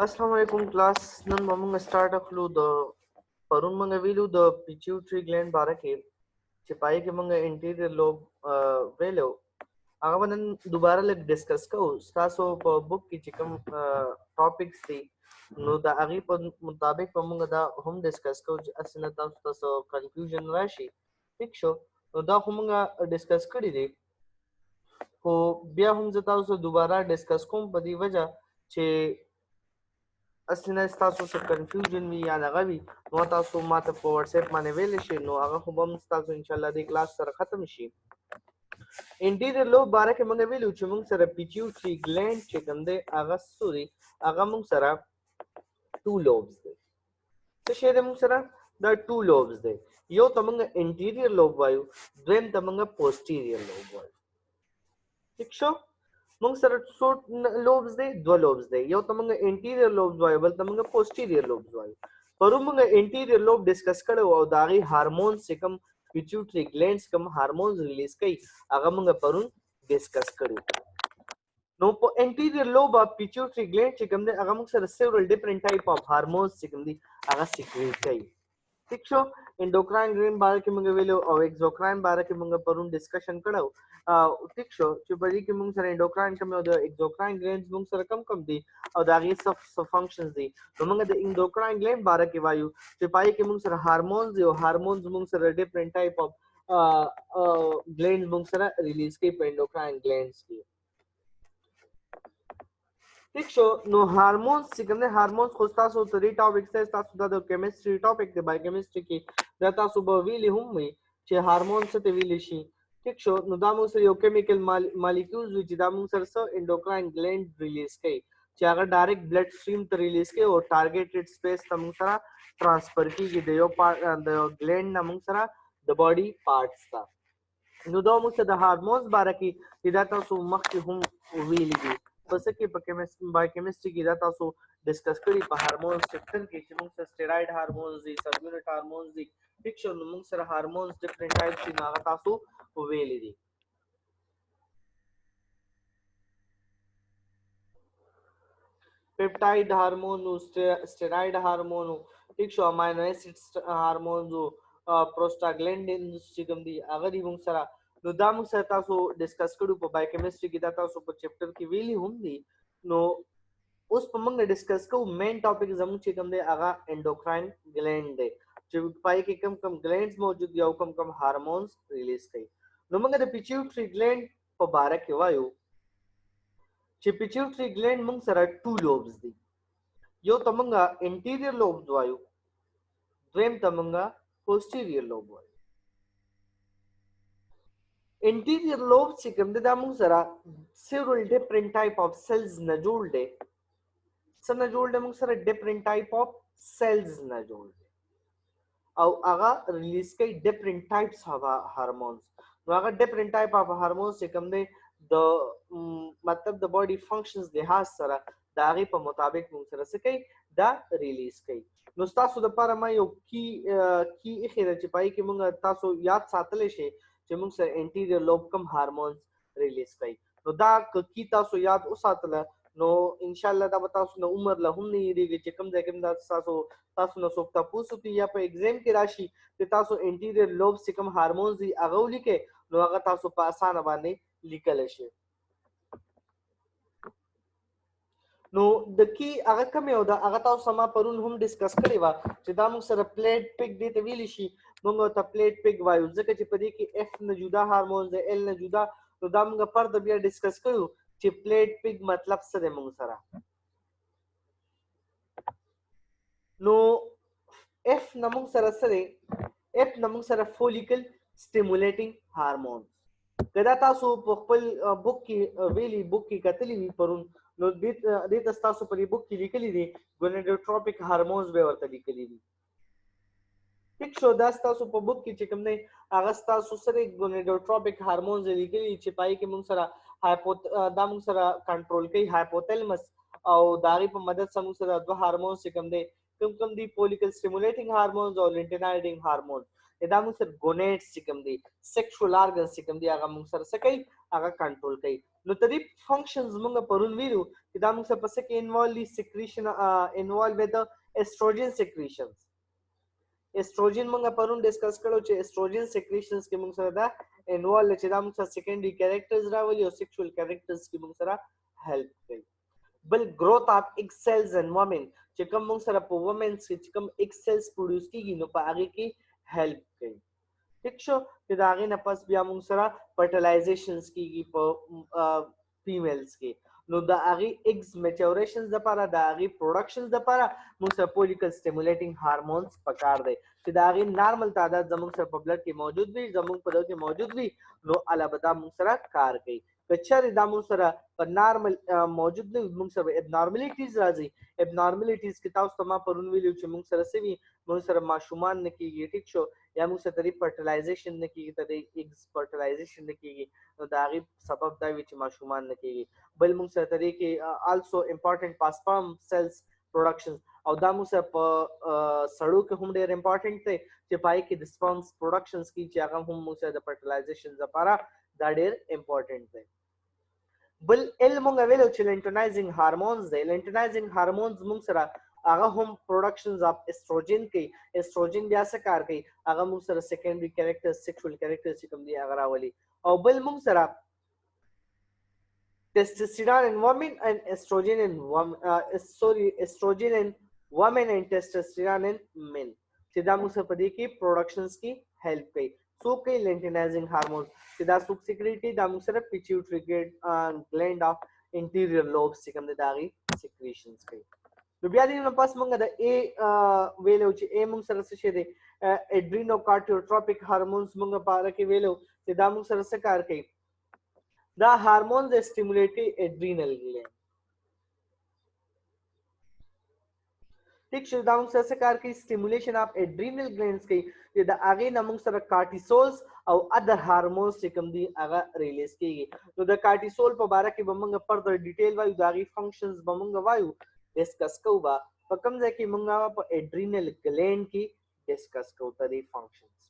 अस्सलाम वालेकुम class none मोमंग स्टार्ट अखलू द परुन मंग विलू द पिट्यूटरी ग्लैंड बारे के चिपाई के मंग इंटीरियर लोब वेलो आगमन दोबारा ले डिस्कस को स्टासो बुक की चिकम टॉपिक्स थी नो द अगी पर मुताबिक मंग दा हम डिस्कस को असना तसो कंफ्यूजन राशि ठीक शो दा हम डिस्कस करी दे को बिया हम जता दोबारा डिस्कस कोम बदी वजह چې اسنه تاسو څه کنفیوژن وي یا دغه وي نو تاسو ماته په واتس اپ باندې ویل شئ نو هغه خو به تاسو ان شاء الله د کلاس سره ختم شي انټیریयर لوب باره کې موږ ویلو چې موږ سره پیچیوټری ګلینډ چې کوم دی هغه سوري هغه موږ سره ټو لوبز دی څه شی دی موږ سره دا ټو لوبز دی یو ته موږ انټیریयर لوب وایو دویم ته موږ پوسټیریयर لوب وایو ٹھیک شو موږ سره څو لوبز دی دوه لوبز دی یو ته موږ انټیریयर لوبز وایو بل ته موږ پوسټیریयर لوبز وایو پرو موږ انټیریयर لوب ډیسکس کړو او داغي هارمونز کوم پیچوټری ګلینډز کوم هارمونز ریلیز کوي هغه موږ پرون ډیسکس کړو نو په انټیریयर لوب پیچوټری ګلینډ چې کوم دی هغه موږ سره سیورل ډیفرنٹ ټایپ اف هارمونز چې کوم دی هغه سیکریټ کوي ٹھیک شو انډوکراین گلینډ باره کې موږ ویلو او ایکزوکراین باره کې موږ پرون ډسکشن کړو ٹھیک شو چې په دې کې موږ سره انډوکراین کوم او د ایکزوکراین گلینډز موږ سره کم دي او دا غي څه فنکشنز دي نو موږ د انډوکراین گلینډ باره کې وایو چې پای کې موږ سره هارمونز دي او هارمونز موږ سره ډیفرنٹ ټایپ اف گلینډز موږ سره ریلیز کوي په انډوکراین گلینډز کې ٹھیک شو نو هارمونز چې کوم نه هارمونز خو تاسو ته ری ټاپک ته تاسو د کیمستري ټاپک د بای کیمستري کې دا تاسو به ویلي هم وي چې هارمونز څه ته ویل شي ټیک شو نو دا موږ سره یو کیمیکل مالیکولز چې دا موږ سره انډوکراین گلینډ ریلیز کوي چې هغه ډایرکټ بلډ سټریم ته ریلیز کوي او ټارګټډ سپیس ته موږ سره ترانسفر کیږي د یو پارت د گلینډ نه موږ سره د باډي پارټس ته نو دا موږ سره د هارمونز باره کې دا تاسو مخکې هم ویلي دي پس کې په کیمستري بای کیمستري کې دا تاسو ډسکس کړي په هارمونز سیکشن کې چې موږ سره سټیراید هارمونز دي سب یونټ هارمونز دي ټیک شو نو موږ سره هارمونز ډیفرنٹ ټایپس دي هغه تاسو ویلي دي पेप्टाइड हार्मोन स्टेरॉइड हार्मोन ठीक शो अमाइनो एसिड हार्मोन प्रोस्टाग्लैंडिन چې کوم دي هغه دی موږ سره نو دا موږ سره تاسو ډسکس کړو په بای کیمستري کې دا تاسو په چپټر کې ویلي هم دي نو اوس په موږ ډسکس کوو مین ټاپک زموږ چې کوم دی هغه انډوکراین گلینډ دی چې پای کې کم گلینډز موجود دي او کم هارمونز ریلیز کوي نو موږ د پیچوټری گلینډ په باره کې وایو چې پیچوټری گلینډ موږ سره ټو لوبز دي یو ته موږ انټیریयर لوبز وایو دویم ته موږ پوسټیریयर لوب وایو انټیریयर لوب چې کوم دی دا موږ سره سیورل ډیفرنٹ ټایپ اف سیلز نه جوړ دی څه نه جوړ دی موږ سره ډیفرنٹ ټایپ اف سیلز نه جوړ دی او هغه ریلیز کوي ډیفرنٹ ټایپس اف هارمونز نو هغه ډیفرنٹ ټایپ اف هارمونز چې کوم دی د مطلب د باډي فنکشنز لحاظ سره دا غي په مطابق موږ سره څه کوي دا ریلیز کوي نو تاسو د لپاره ما یو کی اخیره چې پای کې موږ تاسو یاد ساتلی شي چې موږ سره انټیریयर لوب کم هارمونز ریلیز کوي نو دا کی تاسو یاد وساتله نو ان شاء الله دا به تاسو نو عمر له هم نه یریږي چې کوم ځای کې دا تاسو نو څوک تاسو ته یا په ایگزام کې راشي چې تاسو انټیریयर لوب چې کوم هارمونز دی هغه ولیکئ نو هغه تاسو په اسانه باندې لیکل شي نو د کی هغه کوم یو دا هغه تاسو سما پرون هم ډیسکس کړی و چې دا موږ سره پلیټ پک دی ته ویل شي موږ ته پلیټ پک وایو ځکه چې په دې کې اف نه جدا هارمونز دی ال نه جدا نو دا موږ پر د بیا ډیسکس کړو چې پلیټ پک مطلب څه دی موږ سره نو اف نه موږ سره څه دی اف نه موږ سره فولیکل سټیمولیټینګ هارمون کدا تاسو په خپل بوک کې ویلي بوک کې کتلی وی پرون نو دې تاسو په بوک کې لیکلي دي ګونیډوټروپیک هارمونز به ورته لیکلي دي ټیک شو دا تاسو په بوک کې چې کوم نه هغه تاسو سره ګونیډوټروپیک هارمونز لیکلي چې پای کې موږ سره دا موږ سره کنټرول کوي هایپوتلمس او داغي په مدد سره موږ سره دوه هارمونز چې کوم دي کوم دي فولیکل سټیمولیټینګ هارمونز او لینټینایډینګ هارمونز دا موږ سره ګونیډز چې کوم دي سیکشوال ارګنز چې کوم دي هغه موږ سره څه کوي هغه کنټرول کوي نو تدې فنکشنز موږ پرون ویلو چې دا موږ سره پس کې انوالو دي سیکریشن انوالو with the estrogen secretions. ایسټروجن موږ پرون ډیسکس کړو چې ایسټروجن سیکریشنز کې موږ سره دا انوالو چې دا موږ سره سیکنډري کیریکټرز راولي او سیکشوال کیریکټرز کې موږ سره هیلپ کوي. بل growth of egg cells in women چې کوم موږ سره په وومنز کې چې کوم egg cells پروډوس کیږي نو په هغه کې هیلپ کوي. ٹھیک شو چې دا هغه نه پس بیا موږ سره فرټیلایزیشنز کیږي په فیمیلز کې نو دا هغه ایگز میچوریشنز لپاره دا هغه پروډکشنز لپاره موږ سره فولیکل سټیمولیټینګ هارمونز پکار دی چې دا هغه نارمل تعداد زموږ سره په بلډ کې موجود وي زموږ په دغه کې موجود وي نو علاوه دا موږ سره کار کوي. کچره دا موږ سره په نارمل موجود نه موږ سره ابنارملیټیز راځي. ابنارملیټیز کې تاسو ته ما پرون ویلو چې موږ سره سوي موږ سره ماشومان نه کیږي. ټیک شو یا موږ سره د فرټیلایزیشن نه کیږي ته د ایگز فرټیلایزیشن نه کیږي نو دا غي سبب دا وی چې ماشومان نه کیږي. بل موږ سره ترې کې آلسو امپورټنٹ پاسپام سیلز پروډکشن او دا موږ سره په سړو کې هم ډېر امپورټنٹ دی چې پای کې د سپامز پروډکشنز کې چې هغه هم موږ سره د فرټیلایزیشن لپاره دا ډېر امپورټنٹ دی. بل علم موږ ویلو چې لینټنایزینګ هارمونز دی. لینټنایزینګ هارمونز موږ سره هغه هم پروډکشنز اف ایسټروجن کوي. ایسټروجن بیا څه کار کوي هغه موږ سره سیکنډري کیریکټر سیکشوال کیریکټر چې کوم دی هغه راولي. او بل موږ سره testosterone in women and estrogen in estrogen in women and testosterone in men چې دا موږ سره په دې کې پروډکشنز کې هیلپ کوي. سو کوي لینټنایزینګ هارمونز چې دا سوک سیکریټي دا موږ سره پیچیوټری ګلینډ اف انټیریور لوبس چې کوم دا غي سیکریشنز کوي. نو بیا دې نو پاس موږ د ا ویلو چې ا موږ سره څه شي دی اډرینوکارټیوټروپیک هارمونز موږ پاره کې ویلو چې دا موږ سره څه کار کوي دا هارمونز سټیمولیټي اډرینل ګلینډ. ٹھیک شو دا موږ سره څه کار کوي سټیمولیشن اف اډرینل ګلینډز کوي چې دا هغه نه موږ سره کارټیسولز او ادر هارمونز چې کوم دي هغه ریلیز کیږي. نو د کارټیسول په اړه کې به موږ فردر ډیټیل وایو دا غي فنکشنز به موږ وایو ډیسکس کوو با په کوم ځای کې موږ په اډرینل ګلینډ کې ډیسکس کوو ترې فنکشنز.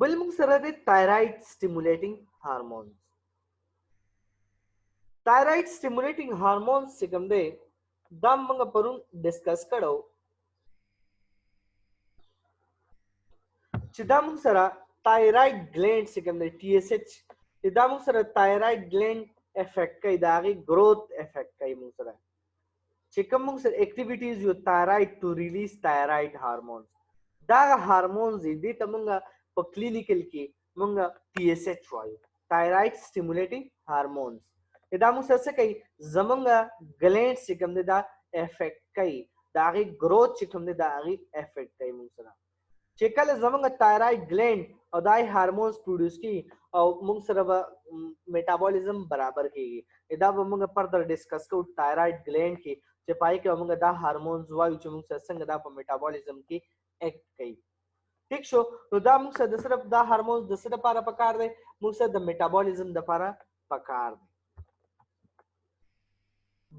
بل موږ سره د تایرايډ سټیمولیټینګ هارمونز. تایرايډ سټیمولیټینګ هارمونز چې کوم دی دا موږ پرون ډیسکس کړو چې دا موږ سره تایرايډ ګلینډ چې کوم دی ټي اس ایچ دا موږ سره تایرايډ ګلینډ افیکټ کوي دا غي گروث افیکټ کوي موږ سره چې کوم موږ سره اکټیویټیز یو تایرايډ ټو ریلیز تایرايډ هارمونز دا هارمونز دي ته موږ په کلینیکل کې موږ ټي اس ایچ وایو تایرايډ سټیمولیټینګ هارمونز. دا موږ څه کوي زمونږ ګلینډ چې کوم دی دا افیکټ کوي دا غي گروث چې کوم دی دا غي افیکټ کوي موږ سره چې کله زمونږ تایرايډ ګلینډ او دای هارمونز پروډوس کی او موږ سره میټابولیزم برابر کیږي. دا به موږ فردر ډیسکس کوو تایرايډ ګلینډ کې چې پای کې موږ دا هارمونز وایو چې موږ سره څنګه دا په میټابولیزم کې اکټ کوي. ٹھیک شو نو دا موږ سره د صرف دا هارمونز د څه لپاره پکار دی موږ سره د میټابولیزم لپاره پکار دی.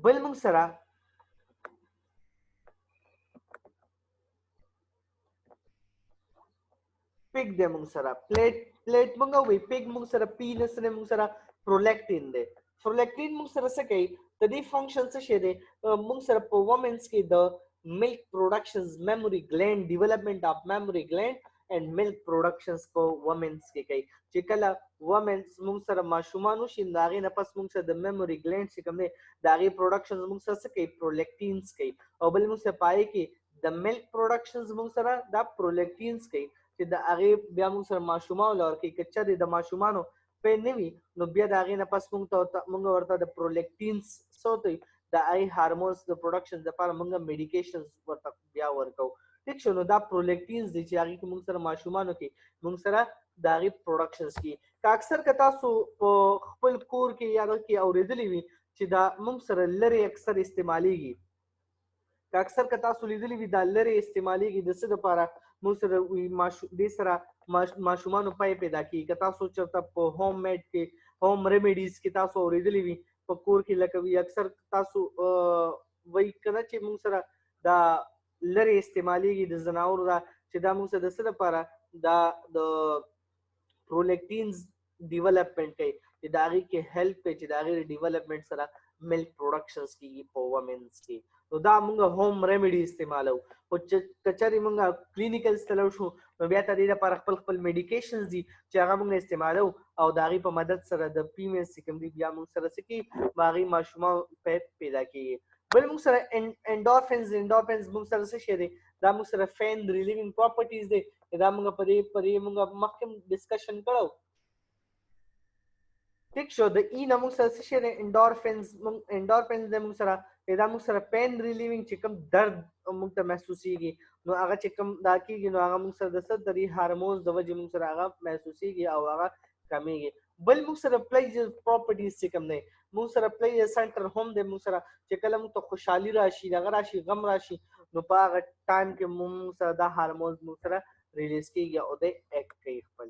بل موږ سره پیګ د موږ سره پلیټ موږ وی پیګ موږ سره پینس نه موږ سره پرولیکټین دی. پرولیکټین موږ سره څه کوي د دې فنکشن څه شي دی موږ سره په وومنز کې د milk productions memory gland development of memory gland and milk productions په women's کې کوي چې کله women's موږ سره ماشومان شي دا غي نه پس موږ سره د memory gland چې کوم دی دا غي productions موږ سره څه کوي prolactins کوي او بل موږ سره پای کې د milk productions موږ سره دا prolactins کوي چې دا غي بیا موږ سره ماشومان لور کې کچره د ماشومانو په نوي نو بیا دا غي نه پس موږ ورته د prolactins سوتي دا ای هارمونز د پروډکشن لپاره موږ میډیکیشنز ورته بیا ورکو. ٹھیک شو نو دا پرولیکټینز دي چې هغه موږ سره ماشومانو کې موږ سره دا غي پروډکشنز کې کا اکثر کتا سو خپل کور کې یا کې اوریدلې وي چې دا موږ سره لری اکثر استعماليږي کا اکثر کتا سو لیدلې وي دا لری استعماليږي د څه لپاره موږ سره وي د سره ماشومانو پای پیدا کی کتا سو چرته په هوم میډ کې هوم ریمیډیز کې تاسو اوریدلې وي په کور کې لکه وی اکثر تاسو وای کله چې موږ سره دا لری استعماليږي د زناور دا چې دا موږ سره د څه لپاره دا د پرولیکټینز ډیولپمنٹ کوي چې دا غي کې هیلپ کوي چې دا غي ډیولپمنٹ سره ملک پروډکشنز کیږي په وومنز کې. نو دا موږ هوم ریمیډي استعمالو او چې کچري موږ کلینیکل ستلو شو نو بیا ته دې لپاره خپل میډیکیشنز دي چې هغه موږ استعمالو او دا غي په مدد سره د پیمنس کوم دي بیا موږ سره سکی باغی ماشومه پیدا کیږي. بل موږ سره انډورفینز موږ سره څه شي دي دا موږ سره فین ریلیوینګ پراپرټیز دي دا موږ په دې موږ مخکې ډسکشن کړو. ٹھیک شو د ای نمو سره څه شي دي انډورفینز د موږ سره دا موږ سره پین ریلیوینګ چې کوم درد موږ ته محسوسيږي نو هغه چې کوم دا کیږي نو هغه موږ سره د څه دري هارمونز د وجې موږ سره هغه محسوسيږي او هغه کمیږي. بل موږ سره پلیجر پراپرټیز چې کوم نه موږ سره پلیجر سنټر هم د موږ سره چې کله موږ ته خوشحالي راشي دغه راشي غم راشي نو په هغه ټایم کې موږ سره د هارمونز موږ سره ریلیز کیږي او د اکټ کوي خپل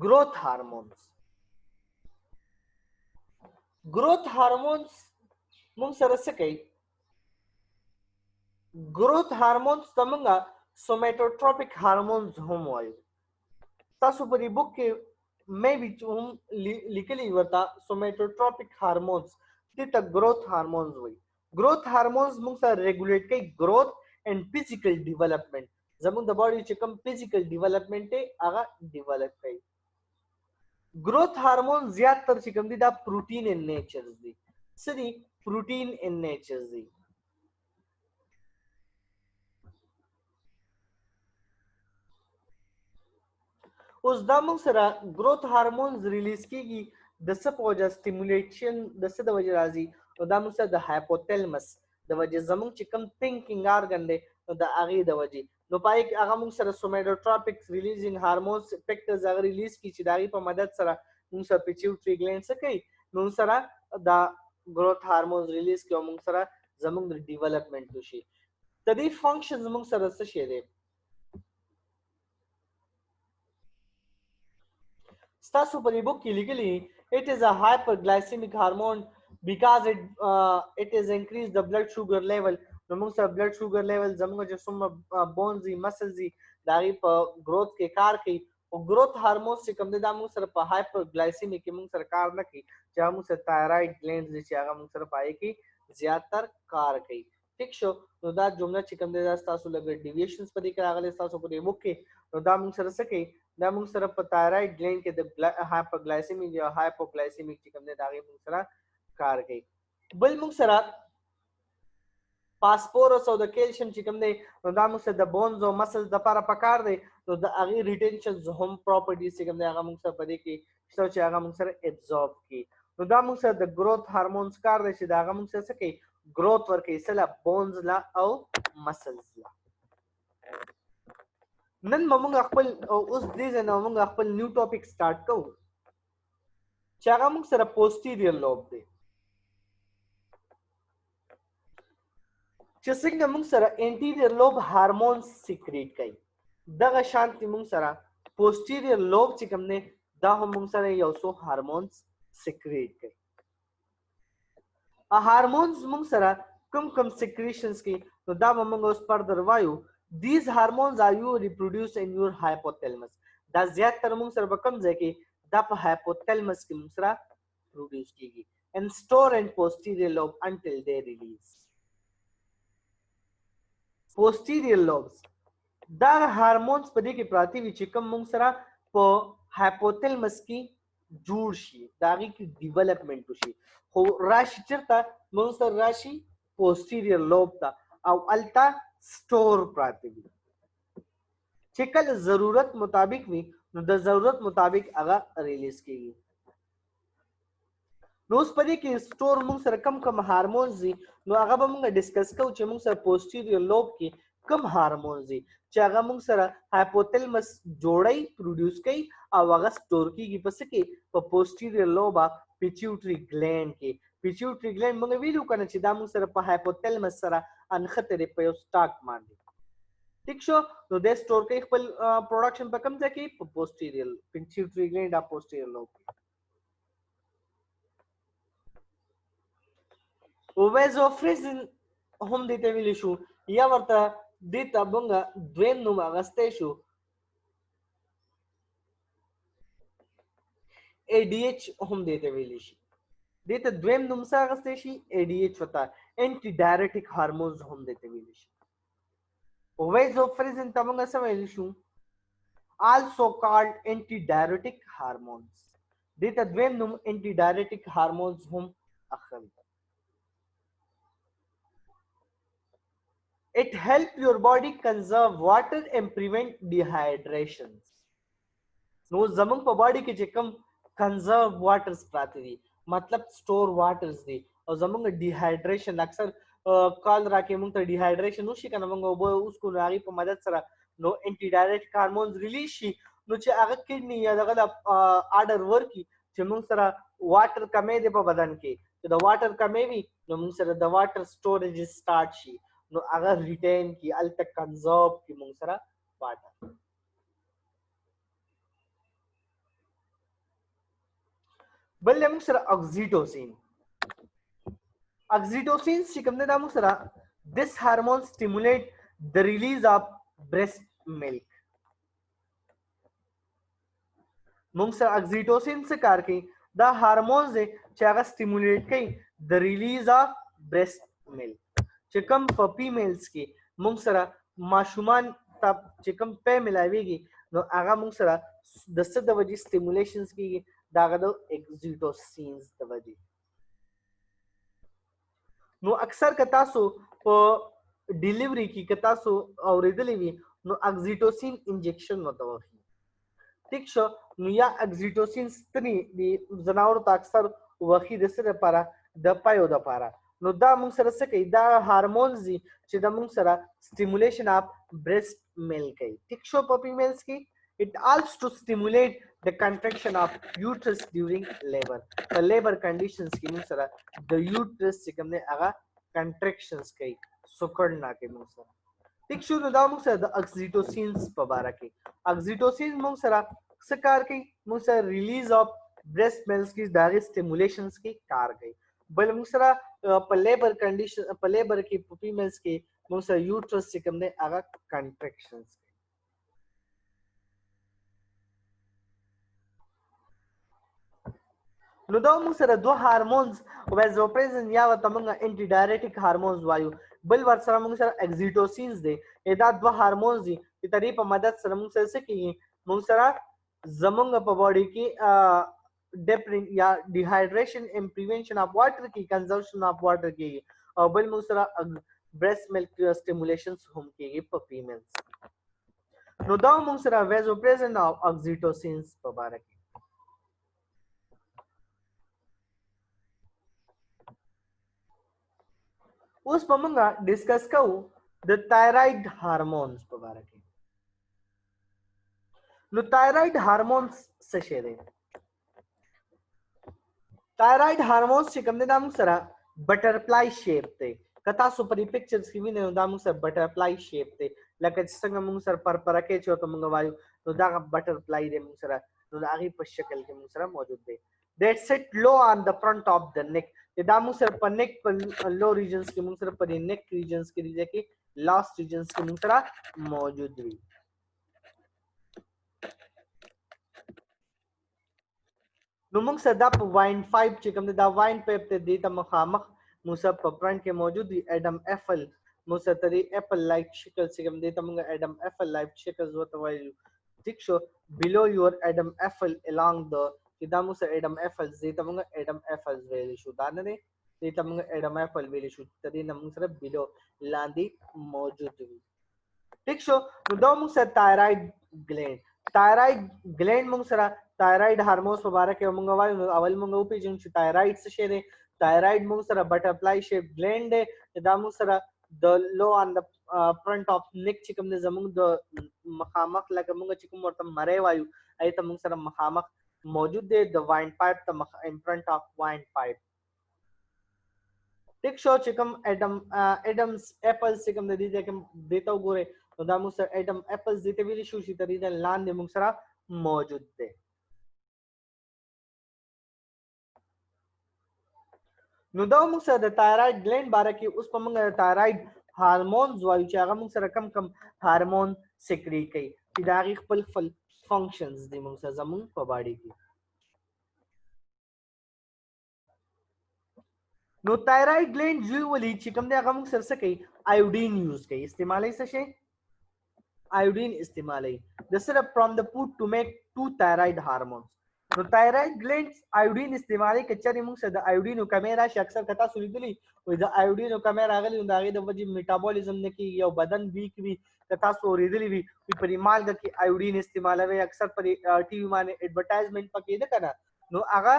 growth hormones. growth hormones موږ سره څه کوي growth hormones څنګه somatotropic hormones هم وایي. تاسو په دې بوک کې مې به هم لیکلي ورته somatotropic hormones دې ته growth hormones وایي. growth hormones موږ سره ریګولیټ کوي growth and physical development. زموږ د باډي چې کوم physical development دی هغه ډیولپ کوي. growth hormone زیات تر چې کوم دي دا پروتین ان نیچرز دي. سری پروتین ان نیچرز دي. اوس دا موږ سره growth hormones ریلیز کیږي د څه په وجه سټیمولیشن د څه د وجه راځي او دا موږ سره د هایپوتلمس د وجه زموږ چې کوم تھینکینګ ارګن دی نو د هغه د وجه نو پای هغه موږ سره سوماتوټروپیک ریلیزینګ هارمونز فیکټرز هغه ریلیز کی چې دغه په مدد سره موږ سره پیچوټری ګلینډ څه کوي موږ سره دا growth hormones ریلیز کوي موږ سره زموږ د ډیولپمنٹ وشي. د دې فنکشنز موږ سره څه شي دي ستاسو په دې بوک کې لیکلي it is a hyperglycemic hormone because it is increase the blood sugar level. نو موږ سره blood sugar level زموږ چې څومره بونز دي مسلز دي دا غي په growth کې کار کوي او growth hormones چې کوم دي دا موږ سره په hyperglycemic کې موږ سره کار نه کوي چې موږ سره thyroid glands دي چې هغه موږ سره پای کې زیاتر کار کوي. ٹھیک شو نو دا جمله چې کوم دي دا تاسو لګ ډیویشنز په دې کې راغلي تاسو په دې بوک کې نو دا موږ سره څه کوي دا موږ سره په thyroid gland کې د hyperglycemic یا hypoglycemic چې کوم دي دا غي موږ سره کار کوي. بل موږ سره فاسفورس او د کیلشیم چې کوم دی نو دا موږ سره د بونز او مسلز د لپاره پکار دی نو د هغه ریټینشنز هم پراپرټیز چې کوم دی هغه موږ سره په دې کې چې هغه موږ سره ابزورب کی نو دا موږ سره د گروث هارمونز کار دی چې دا هغه موږ سره څه کوي گروث ورکوي سره بونز لا او مسلز لا. نن موږ خپل اوس دې نه موږ خپل نیو ټاپک سٹارټ کوو چې هغه موږ سره پوسټیریور لوب دی چې څنګه موږ سره انټیریور لوب هارمونز سیکریټ کوي دغه شانتي موږ سره پوسټیریور لوب چې کوم نه دا هم موږ سره یو څو هارمونز سیکریټ کوي. ا هارمونز موږ سره کوم سیکریشنز کوي نو دا موږ اوس فردر وایو these hormones are you reproduce in your hypothalamus. دا زیات تر موږ سره په کوم ځای کې دا په hypothalamus کې موږ سره پروډوس کیږي and store in posterior lobe until they release. posterior lobes دا هارمونز په دې کې پراتی وي چې کوم موږ سره په هایپوتلمس کې جوړ شي داغي کې ډیولپمنٹ وشي خو راشي چرته موږ سره راشي posterior lobe ته او التا سٹور پراتی وي چې کله ضرورت مطابق وي نو د ضرورت مطابق هغه ریلیز کیږي. نو اوس په دې کې سٹور موږ سره کم هارمونز دي نو هغه به موږ ډیسکس کوو چې موږ سره پوسټیریور لوب کې کم هارمونز دي چې هغه موږ سره هایپوتلمس جوړي پروډوس کوي او هغه سٹور کیږي پس کې په پوسټیریور لوب پیچوټری ګلینډ کې. پیچوټری ګلینډ موږ ویلو کنه چې دا موږ سره په هایپوتلمس سره انخته په یو سٹاک باندې ٹھیک شو نو د سٹور کوي خپل پروډکشن په کوم ځای کې په پوسټیریور پیچوټری ګلینډ او پوسټیریور لوب. ویزوفریزن هم دې ته ویل شو یا ورته دې ته موږ دویم نوم اغسته شو ADH هم دیته ویلی شي. دیته دویم نوم څه اغستی شي ADH وته انټي ډایورټیک هارمونز هم دیته ویلی شي. ویزوفریزن ته موږ څه ویلی شو also called antidiuretic hormones. دیته دویم نوم antidiuretic hormones هم اخلي. It help your body conserve water and prevent dehydration. نو زمونږ په باډي کې چې کوم کنزرو واټرز پراته دي مطلب سٹور واټرز دي او زمونږ ډیهایډریشن اکثر کال راکې مونږ ته ډیهایډریشن وشي کنه مونږ اوبه اوس کو هغه په مدد سره نو انټي ډایریټیک هارمونز ریلیز شي نو چې هغه کډنی یا دغه آرډر ورکي چې مونږ سره واټر کمې دی په بدن کې چې د واټر کمې وي نو مونږ سره د واټر سټوریج سٹارټ شي نو هغه ریټین کی الته کنزرو کی مونږ سره واټر. بل موږ سره اکسیټوسین چې کوم دی دا موږ سره this hormone stimulate the release of breast milk. موږ سره اکسیټوسین څه کار کوي دا هارمونز دی چې هغه سټیمولیټ کوي د ریلیز اف breast milk چې کوم په فیمیلز کې موږ سره ماشومان ته چې کوم په ملاويږي نو هغه موږ سره د څه د وجې سټیمولیشنز کیږي داغه د اکسیټوسینز د وجې. نو اکثر که تاسو په ډیلیوري کې که تاسو اوریدلې وي نو اکسیټوسین انجکشن وته وخی ٹھیک شو نو یا اکسیټوسین ستنی دی زناور ته اکثر وخی د سره لپاره د پایو د لپاره نو دا موږ سره څه کوي دا هارمونز دي چې دا موږ سره سټیمولیشن اف breast milk کوي ٹھیک شو په فیمیلز کې. It also to stimulate the contraction of uterus during labor. The labor conditions کې موږ سره د uterus چې کوم نه هغه contractions کوي سکړنا کې موږ سره ٹھیک شو نو دا موږ سره د اکسیټوسینز په باره کې اکسیټوسین موږ سره څه کار کوي موږ سره ریلیز اف breast milk کې داغه سټیمولیشنز کې کار کوي. بل موږ سره په لیبر کنډیشن په لیبر کې په فیمیلز کې موږ سره یوټرس چې کوم نه هغه کنټریکشنز. نو دا موږ سره دوه هارمونز ویزوپریزن یا ورته موږ انټي ډایریټیک هارمونز وایو بل ور سره موږ سره اکسیټوسینز دي دا دوه هارمونز دي چې ترې په مدد سره موږ سره څه کیږي موږ سره زمونږ په باډي کې ډیپرین یا ډیهایډریشن اند پریونشن اف واټر کی کنزمپشن اف واټر کی او بل موږ سره breast milk stimulations هم کیږي په فیمیلز. نو دا موږ سره ویزوپریزن او اکسیټوسینز په باره کې. اوس په موږ ډیسکس کوو د تایراید هارمونز په باره کې. نو تایراید هارمونز څه شی دی تایراید هارمونز چې کوم دی دا موږ سره بټرفلای شیپ دی که تاسو په دې پکچرز کې وینئ نو دا موږ سره بټرفلای شیپ دی لکه چې څنګه موږ سره پرپرکې چې ورته موږ وایو نو دا بټرفلای دی موږ سره نو د هغې په شکل کې موږ سره موجود دی. That sit low on the front of the neck. دا موږ سره په neck په low regions کې موږ سره په دې neck regions کې دي چې last regions کې موږ سره موجود وي. نو موږ سره دا په واین 5 چې کوم دا واین پایپ ته دی ته مخامخ موږ سره په فرنٹ کې موجود دی اډم ایپل موږ سره ترې ایپل لایک شکل چې کوم دی ته موږ اډم ایپل لایک شکل وته وایو ٹھیک شو below your Adam apple along the چې دا موږ سره اډم ایپل دی ته موږ اډم ایپل ویل شو دا نه دی ته موږ اډم ایپل ویل شو ته دې موږ سره below لاندې موجود وي ٹھیک شو. نو دا موږ سره تایراید ګلینډ موږ سره تایراید هارمونز په باره کې موږ وایو اول موږ وپېژنو چې تایراید څه شی دی. تایراید موږ سره بټرفلای شیپ ګلینډ دی دا موږ سره د لو آن د فرنٹ اف نیک چې کوم دی زموږ د مخامخ لکه موږ چې کوم ورته مری وایو هغې ته موږ سره مخامخ موجود دی د واین پایپ ته ان فرنٹ اف واین پایپ ټیک شو چې کوم اډمز ایپلز چې کوم د دې کوم دیته وګورئ نو دا موږ سره اډم ایپلز دیته ویلی شو چې ترې د لاندې موږ سره موجود دی. نو دا موږ سره د تایراید ګلینډ باره کې اوس په موږ د تایراید هارمونز وایو چې هغه موږ سره کم هارمون سیکریټ کوي چې د هغې خپل فنکشنز دي موږ سره زموږ په باډي کې. نو تایراید ګلینډ یوزلی چې کوم دی هغه موږ سره څه کوي آیوډین یوز کوي استعمالوي څه شي आयोडीन इस्तेमाल the syrup from the food to make two thyroid hormones तो thyroid glands iodine इस्तेमाल कचरी मुंग से the iodine camera से अक्सर कथा सुनिदली व द आयोडीन कमेरा गली उंदागे द वजी मेटाबॉलिज्म ने की यो बदन वीक भी कथा सोरिदली भी परिमाल द की आयोडीन इस्तेमाल वे अक्सर पर टीवी माने एडवर्टाइजमेंट पके दे कना नो आगा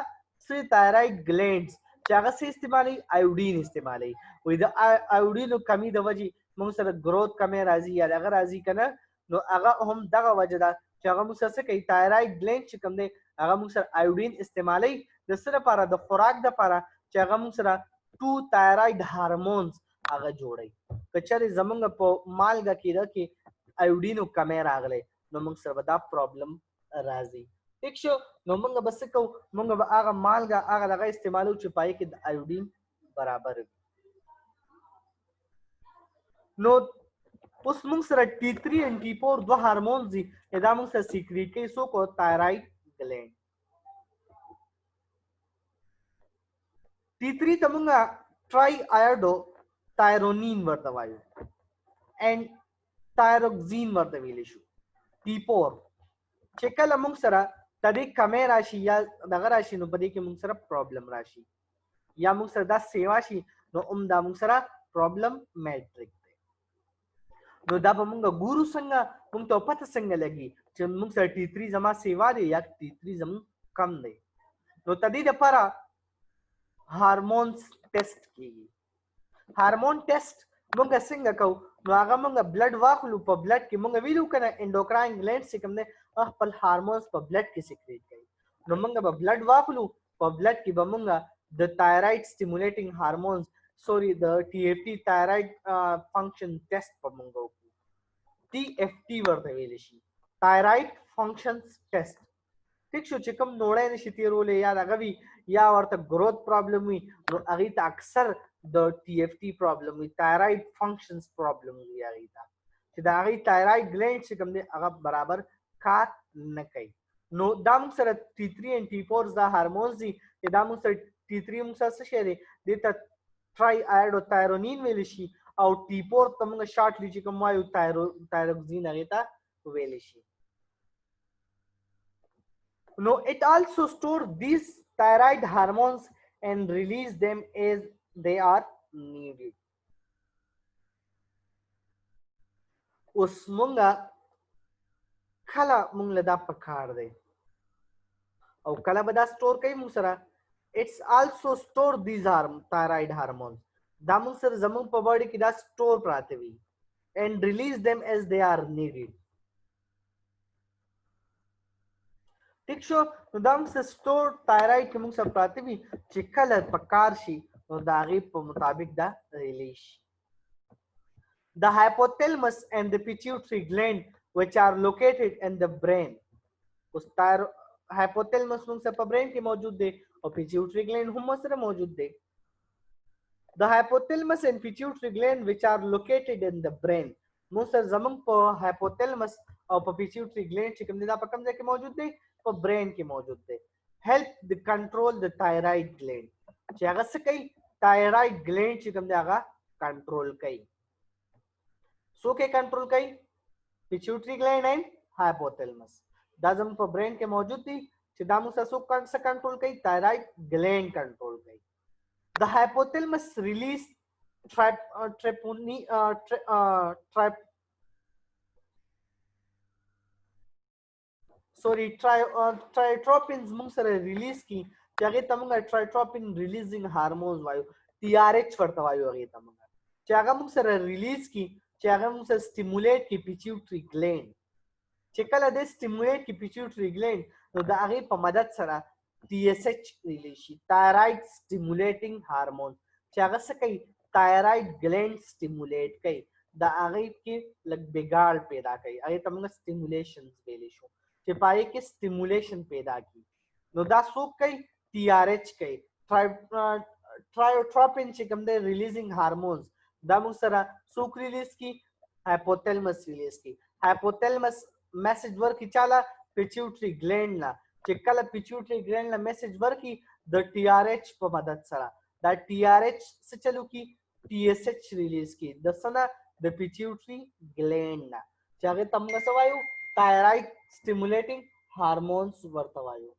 से thyroid glands चागा से इस्तेमाल आयोडीन इस्तेमाल व द आयोडीन कमी द वजी موږ سره growth کمې راځي یا هغه راځي کنه نو هغه هم دغه وجه ده چې هغه موږ سره کوي تایراید گلینډ چې کوم دی هغه موږ سره آیوډین استعمالي د سره لپاره د خوراک د لپاره چې هغه موږ سره ټو تایراید هارمونز هغه جوړي کچره زمونږ په مالګه کې ده کې آیوډین کمې راغلي نو موږ سره دا پرابلم راځي ٹھیک شو نو موږ بس کو موږ هغه مالګه هغه دغه استعمالو چې پای کې د آیوډین برابر نو اوس موږ سره T3 and T4 دوه هارمونز دي دا موږ سره سیکریټ کوي سو کو تایراید گلینډ T3 ته موږ ټرای آیوډو تایرونین ورته وایو and تایروکسین ورته ویل شو T4 چې کله موږ سره تدې کمې راشي یا دغه راشي نو په دې کې موږ سره پرابلم راشي یا موږ سره دا سیوا شي نو دا موږ سره پرابلم میټریک نو دا به موږ ګورو څنګه موږ ته پته څنګه لګي چې موږ سره T3 زما سیوا دی یا T3 زم کم دی نو تدې لپاره هارمونز ټیسټ کیږي هارمون ټیسټ موږ څنګه کوو نو هغه موږ بلډ واخلو په بلډ کې موږ ویلو کنه انډوکراین ګلینډ چې کوم دی خپل هارمونز په بلډ کې سیکریټ کوي نو موږ به بلډ واخلو په بلډ کې به موږ د تایراید سټیمولیټینګ هارمونز sorry the TFT thyroid function test په موږ وکړو TFT ورته ویل شي thyroid functions test ٹھیک شو چې کوم نوړې نشي تیرولې یا دغه وی یا ورته growth problem وي نو هغه ته اکثر د TFT problem وي thyroid functions problem وي هغه ته چې دا هغه thyroid gland چې کوم دی هغه برابر کار نه کوي نو دا موږ سره T3 and T4 دا هارمونز دي چې دا موږ سره T3 موږ سره څه شي دی ته ټرای آیوډو تایرونین ویل شي او T4 ته موږ شارټلی چې کوم وایو تایروکسین هغه ته ویل شي No, it also stores these thyroid hormones and release them as they are needed. اوس مونږه کله مونږ له دا پکار دی او کله به دا سٹور کوي مونږ سره it's also store these thyroid hormones دا مونږ سره زمونږ په باډي کې دا سٹور پراته وي and release them as they are needed. ٹھیک شو نو دا موږ سٹور تایراید کې موږ سره پراته وي چې کله پکار شي نو د هغې په مطابق دا ریلیز شي The hypothalamus and the pituitary gland which are located in the brain اوس hypothalamus موږ سره په برین کې موجود دی او pituitary gland هم سره موجود دی The hypothalamus and pituitary gland which are located in the brain موږ سره زمونږ په hypothalamus او په pituitary gland چې کوم دی دا په کوم ځای کې موجود دی په برین کې موجود دی help the control the thyroid gland چې هغه څه کوي thyroid gland چې کوم دی هغه کنټرول کوي سو کې کنټرول کوي pituitary gland and hypothalamus دا زموږ په برین کې موجود دي چې دا موږ څه کنټرول کوي thyroid gland کنټرول کوي the hypothalamus release tryptopans موږ سره ریلیز کی چې هغه ته موږ tryptopin releasing hormones وایو TRH ورته وایو هغه ته موږ چې هغه موږ سره ریلیز کی چې هغه موږ سره stimulate کی pituitary gland چې کله د stimulate کی pituitary gland نو د هغه په مدد سره TSH ریلیز شي thyroid stimulating hormone چې هغه څه کوي thyroid gland stimulate کوي د هغه کې لږ بګاړ پیدا کوي هغه ته موږ stimulations ویلی شو چې پای کې stimulation پیدا کی نو دا څوک کوي TRH کوي tryptophan چې کوم دی ریلیزینګ هارمونز دا موږ سره څوک ریلیز کی hypothalamus ریلیز کی hypothalamus میسج ورکي چاله pituitary gland لا چې کله pituitary gland لا میسج ورکي د TRH په مدد سره دا T R H څه چلو کی T S H ریلیز کی د سنا د پیچیوټری ګلینډ نه چې هغه تمغه سوایو تایراید سټیمولیټینګ هارمونز ورته وایو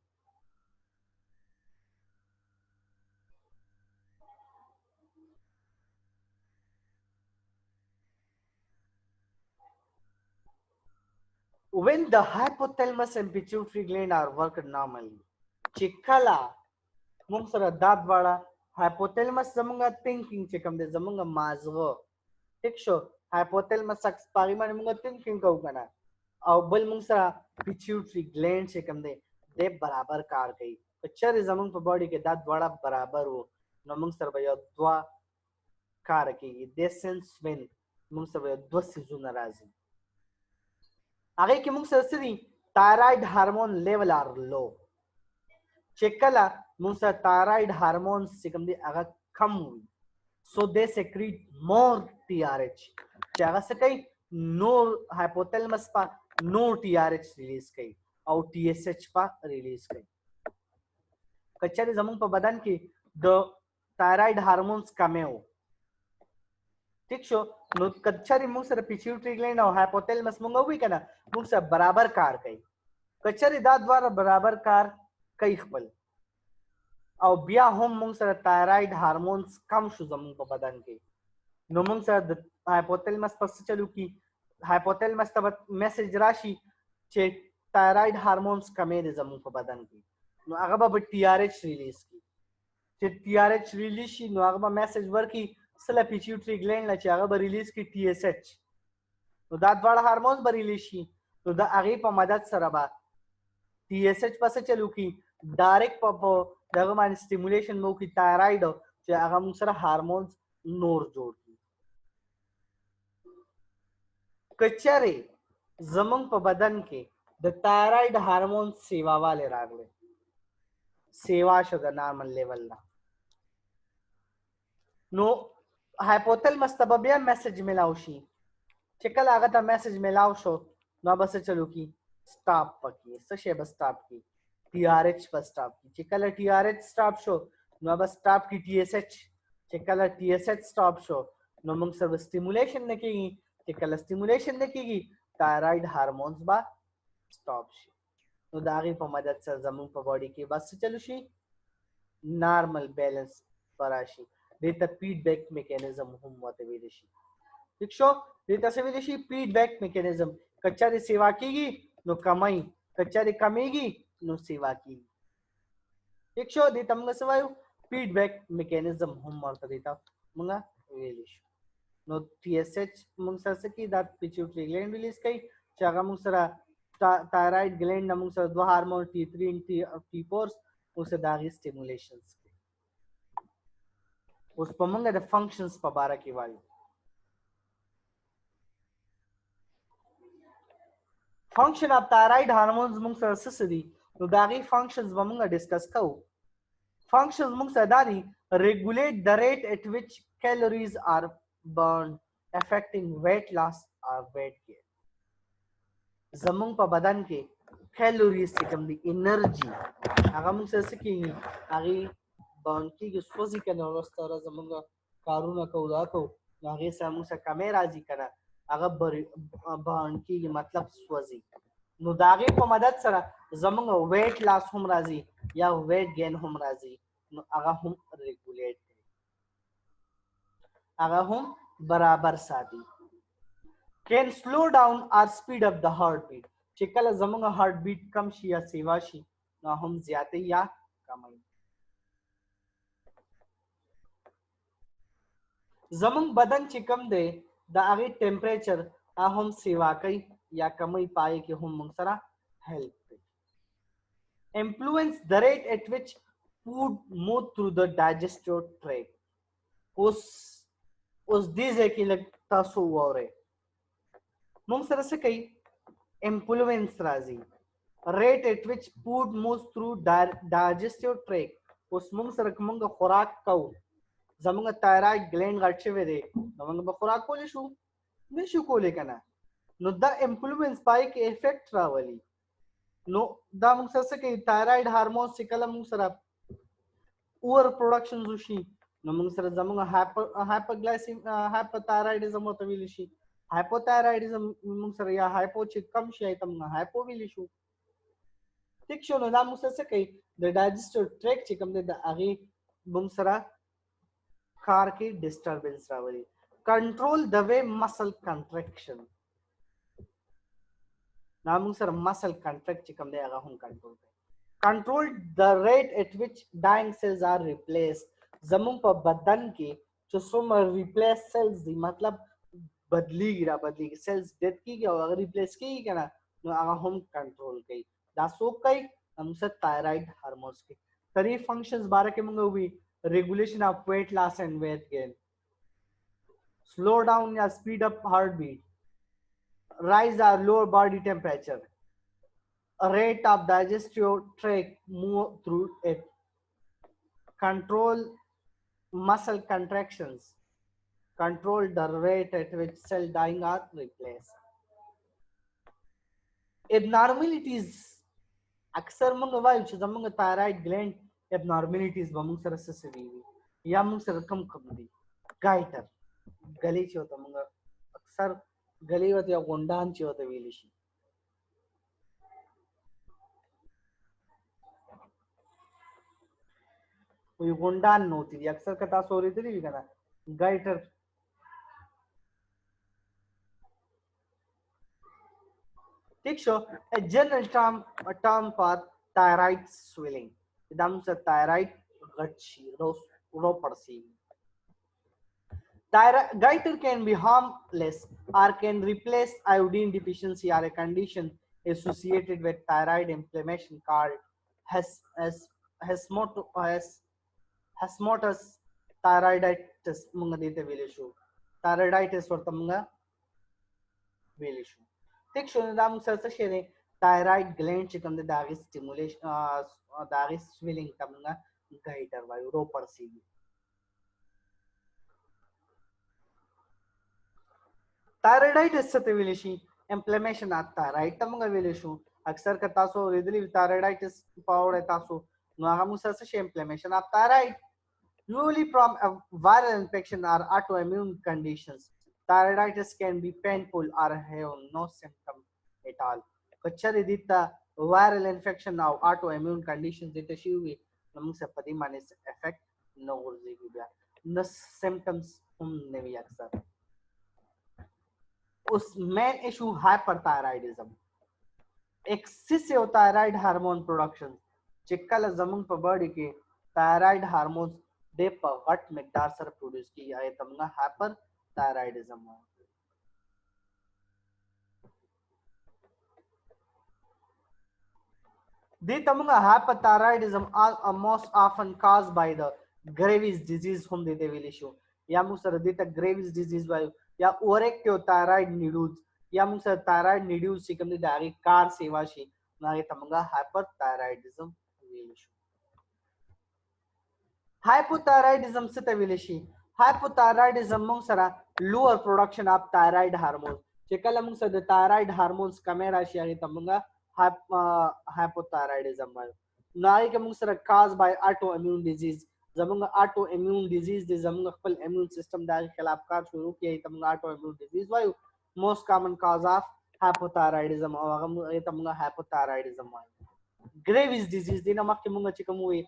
when the hypothalamus and pituitary gland are worked normally چې کله موږ سره دا دواړه hypothalamus زمونږه thinking چې کوم دی زمونږه مازغه ٹھیک شو hypothalamus اکس پاغي باندې موږ thinking کوو کنه او بل موږ سره pituitary gland چې کوم دی د برابر کار کوي چې زمونږ په باډي کې دا دواړه برابر وو نو موږ سره به یو دوا کار کوي د سنس وین موږ سره دوه سيزونه راځي هغه کې موږ سره سړي تایراید هارمون لیول ار لو چې کله موږ سره تایراید هارمون چې کوم دی هغه کم وي سو دے سیکریټ مور T R H چې هغه څه کوي نور هایپوتلمس په نور T R H ریلیز کوي او T S H په ریلیز کوي کچره زمون په بدن کې د تایراید هارمونز کمه وو ٹھیک شو نو کچره موږ سره پیچیوټری ګلینډ او هایپوتلمس موږ وی کنه موږ سره برابر کار کوي کچره دا دواره برابر کار کوي خپل او بیا هم موږ سره تایراید هارمونز کم شو زمون په بدن کې نو موږ سره د هایپوتلمس پر څه چلو کی هایپوتلمس ته میسج راشي چې تایراید هارمونز کمې دي زمون په بدن کې نو هغه به T R H ریلیز کی چې T R H ریلیز شي نو هغه به میسج ورکي سله پیچیوټری ګلینډ لا چې هغه به ریلیز کی T S H نو دا دواړه هارمونز به ریلیز شي نو دا هغه په مدد سره به T S H پس چلو کی ډایرکټ په دغه باندې سټیمولیشن مو کی تایراید چې هغه موږ سره هارمونز نور جوړ کی کچره زمون په بدن کې د تایراید هارمون سیوا والے راغله سیوا شو د نارمل لیول لا نو هایپوتلمس ته بیا میسج ملاو شي چې کله هغه ته میسج ملاو شو نو بس چلو کی سٹاپ پکې څه شی بس سٹاپ کی T R H पर stop की چې کله T R H stop شو نو بس stop की T S H چې کله T S H stop شو نو موږ سره سټیمولیشن نکېږي چې کله سټیمولیشن نکېږي تایراید هارمونز با स्टॉप شي نو دا غي په مدد سره زموږ په باډي کې بس چلو شي نارمل بیلنس پراشي د ته فیډبیک میکانیزم هم وته ویل شي ٹھیک شو د ته څه ویل شي فیډبیک میکانیزم کچاري سیوا کیږي نو کمای کچاري کمیږي نو سیوا کیږي ٹھیک شو د تمغه سوایو فیډبیک میکانیزم هم ورته دیتا موږ ویل شو نو T S H موږ سره کی دا پیچیوټری ګلینډ ریلیز کوي چې هغه موږ سره تایراید ګلینډ موږ سره دوه هارمون टी 3 او टी 4 موږ سره داغي سټیمولیشنز کوي اوس په موږ د فنکشنز په اړه کې وایو function of thyroid hormones موږ سره څه دي نو داغي functions به موږ ډیسکس کوو functions موږ سره داري regulate the rate at which calories are burned affecting weight loss or weight gain زموږ په بدن کې calories کوم دي انرژي هغه موږ سره څه کیږي هغه burn کیږي سوځي کنه ورسره زموږ کارونه کوو دا کوو هغه سره موږ سره کمې راځي کنه هغه burn کیږي مطلب سوځي نو داغه په مدد سره زموږ ویټ لاس هم راځي یا ویټ گین هم راځي نو هغه هم ریګولیټ کوي هغه هم برابر ساتي can slow down or speed up the heartbeat چې کله زموږ هارت بیټ کم شي یا سیوا شي نو هم زیاتې یا کمای زموږ بدن چې کم دی د هغه ټمپریچر هم سیوا کوي یا کمی پای کې هم موږ سره help کوي influence the rate at which food move through the digestive tract اوس دې ځکه لږ تاسو وره موږ سره څه کوي influence راځي rate at which food moves through digestive tract اوس موږ سره کومه خوراک کوو زموږ تایراید ګلینډ غټ شوی دی موږ به خوراک کولی شو نشو کولی کنه نو دا انفلوئنس پای کې افیکټ راولي نو دا موږ سره څه کوي تایراید هارمون چې کله موږ سره اور پروډکشن وشي نو موږ سره زموږ هایپرګلایسیم هایپوتایرایډیزم ورته ویل شي. هایپوتایرایډیزم موږ سره یا هایپو چې کم شي ته موږ هایپو ویل شو. ټیک شو. نو دا موږ څه کوي د ډایجسټیو ټریک چې کوم دی د هغې موږ سره کار کې ډسټربنس راولي. کنټرول د وی مسل کنټریکشن دا موږ سره مسل کنټریکټ چې کوم دی هغه هم کنټرول کوي. کنټرول د ریټ ایٹ وچ ډاینګ سیلز آر ریپلیس زموږ په بدن کې چې څومره ریپلیس سیلز دي مطلب بدلیږي را بدلیږي سیلز ډیت کیږي او هغه ریپلیس کیږي کنه نو هغه هم کنټرول کوي. دا څوک کوي موږ سره تایرايډ هارمونز کوي. 3 فنکشنز باره کې موږ وی regulation of weight loss and weight gain, slow down or speed up heartbeat, rise or lower body temperature, rate of digestive tract move through it, control muscle contractions, control the rate at which cell dying or replaced. Abnormalities اکثر موږ وایو چې زموږ تایرايډ ګلینډ abnormalities به موږ سره څه وي یا موږ سره کم دي. ګایټر غلي چې وته موږ اکثر غلي وته یا غونډان چې وته ویل شي. وی غونډان نوتی دي اکثر کتا سوري دي کنه ګایټر. ٹھیک شو. a general term for thyroid swelling دا موږ سره تایرايډ غټ شي رو پړسي. Goiter can be harmless or can replace iodine deficiency or a condition associated with thyroid inflammation called Hashimoto's thyroiditis. Munga dite vile shu thyroiditis warta munga vile shu. Tik shu da mung sarsa shere thyroid gland che kam de dagi stimulation dagi swelling tamnga goiter vayu ro parsi. thyroiditis څه ویل شي inflammation of thyroid ته موږ ویل شو. اکثر که تاسو ریدلی thyroiditis پاوړی تاسو نو هغه موږ سره څه inflammation of thyroid usually from a viral infection or autoimmune conditions. Thyroiditis can be painful or have no symptom at all. کچره دي ته viral infection او autoimmune conditions دي ته شي وي نو موږ سره په دې باندې افیکټ نه ورځي بیا نو symptoms هم نه وي اکثر. उस main issue hyperthyroidism excessive thyroid hormone production چې کله زمون په باډي کې thyroid hormones د په غټ مقدار سره پروډوس کیږي آیا تمغه هایپرثایرایډیزم و. د تمغه هایپرثایرایډیزم most often caused by the Graves disease هم د ویل شو یا موږ سره د Graves disease وایو یا اوورکټیو تایرايډ نیډوز یا موږ سره تایرايډ نیډوز چې کوم دي د هغه کار سیوا شي هغه تمغه هایپرثایرایډیزم ویل شو. هایپوتایرایډیزم څه ته ویل شي؟ هایپوتایرایډیزم موږ سره لوور پروډکشن اف تایرايډ هارمون چې کله موږ سره د تایرايډ هارمونز کمې راشي هغه تمغه هایپوتایرایډیزم وایو. نو هغه موږ سره کاز بای اټو امیون ډیزیز زمونږ اټو امیون ډیزیز د زمونږ خپل امیون سیستم د خلاف کار شروع کیږي تمغه اټو امیون ډیزیز وایو. موست کامن کاز اف هایپوتایرایډیزم او هغه تمغه هایپوتایرایډیزم وایو. Graves disease دینه مخکې موږ چې کوم وی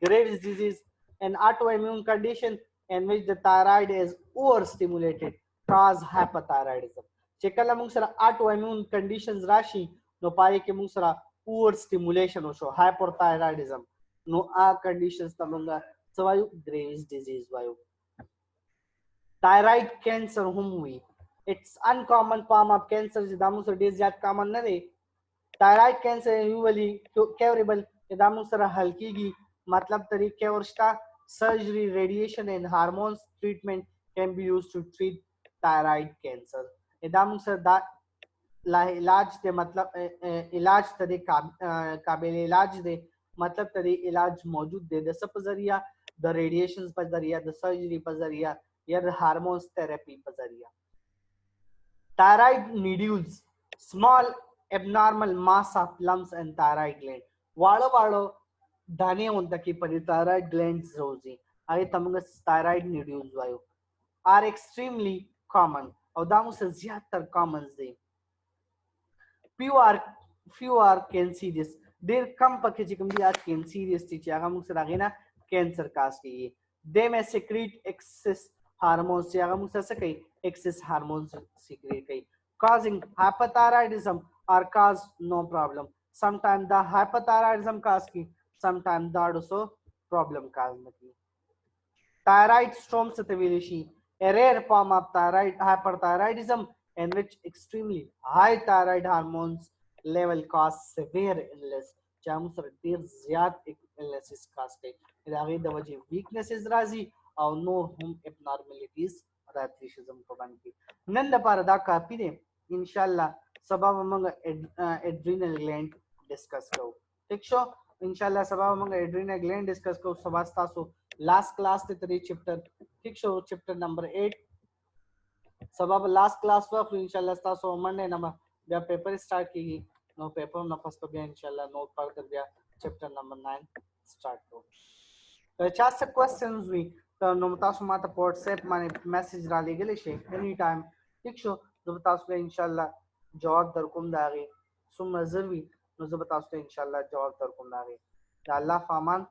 Graves disease an autoimmune condition in which the thyroid is overstimulated cause hypothyroidism. چې کله موږ سره autoimmune conditions راشي نو پای کې موږ سره overstimulation وشو hyperthyroidism نو conditions ته موږ څه وایو Graves disease وایو. thyroid cancer هم وي it's uncommon form of cancer چې دا موږ سره ډیر زیات common نه دی. thyroid cancer usually curable دا موږ سره حل کیږي मतलब طریقې ورشته surgery radiation and hormones treatment can be used to treat thyroid cancer. دا موږ سره دا علاج دے مطلب علاج ته قابل علاج دے مطلب ته علاج موجود دے د سپ ذریعہ د ریډیشنز په ذریعہ د سرجری په ذریعہ یا د هارمونز تھراپی په ذریعہ. thyroid nodules small abnormal mass of lumps and thyroid gland واړه واړه دانې اونته کې په thyroid glands روزي هغه ته موږ ستایراید نیډیوز وایو are extremely common او دا موږ زیات تر commons دي few are cancerous ډېر کم پکې چې کوم دي cancerous دي چې هغه موږ سره غینا کینسر کاس کیږي they may secrete excess hormones چې هغه موږ څه کوي excess hormones secrete کوي causing hypothyroidism or cause no problem sometimes the hypothyroidism cause की sometimes that also problem cause की thyroid storm से तवेलिशी a rare form of thyroid hyperthyroidism in which extremely high thyroid hormones level cause severe illness چې موږ سره ډیر زیات illnesses cause کوي دا غي د وجه weaknesses راځي او نور هم abnormalities راځي چې زموږ په باندې نن لپاره دا کافي دی ان شاء الله سبا موږ adrenal gland ډسکس کوو ٹھیک شو ان شاء الله سبا موږ adrenal gland ډسکس کوو سبا تاسو last class ته ترې چپټر ٹھیک شو چپټر نمبر 8 سبب last class په ان شاء الله تاسو منډه نه بیا پیپر سٹارټ کیږي نو پیپر نه پس بیا ان شاء الله نوٹ پر کر بیا چپټر نمبر 9 سٹارټ کوو ته چا څه کوېسچنز وي نو تاسو ماته په واتس اپ باندې میسج را لګلی شئ اني ټایم ٹھیک شو زه تاسو ته ان شاء الله جواب در کوم داغي څومره ضروري نو زه تاسو ته ان شاء الله جواب در کوم داغي الله فامان